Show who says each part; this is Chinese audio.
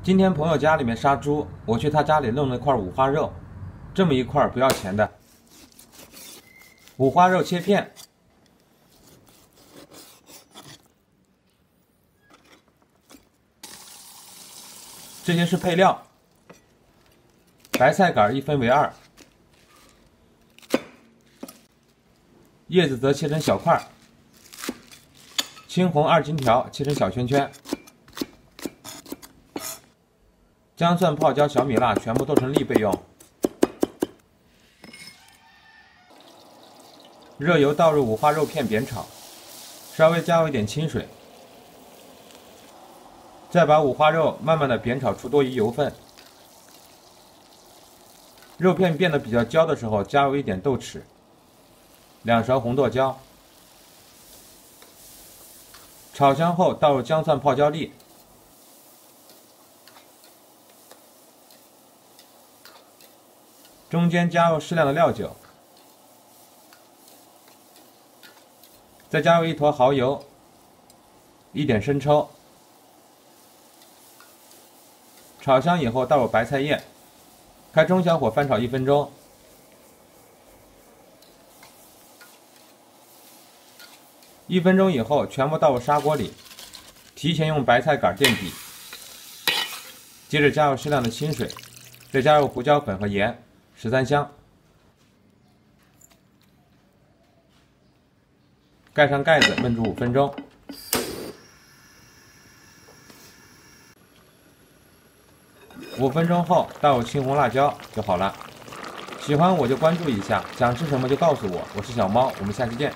Speaker 1: 今天朋友家里面杀猪，我去他家里弄了一块五花肉，这么一块不要钱的。五花肉切片，这些是配料：白菜杆1分为2，叶子则切成小块，青红2荆条切成小圈圈。 姜蒜、泡椒、小米辣全部剁成粒备用。热油倒入五花肉片煸炒，稍微加入一点清水，再把五花肉慢慢的煸炒出多余油分。肉片变得比较焦的时候，加入一点豆豉，2勺红剁椒。炒香后倒入姜蒜、泡椒粒。 中间加入适量的料酒，再加入1坨蚝油，一点生抽，炒香以后倒入白菜叶，开中小火翻炒1分钟。1分钟以后，全部倒入砂锅里，提前用白菜杆垫底，接着加入适量的清水，再加入胡椒粉和盐。 13香，盖上盖子焖煮5分钟。5分钟后倒入青红辣椒就好了。喜欢我就关注一下，想吃什么就告诉我。我是小猫，我们下期见。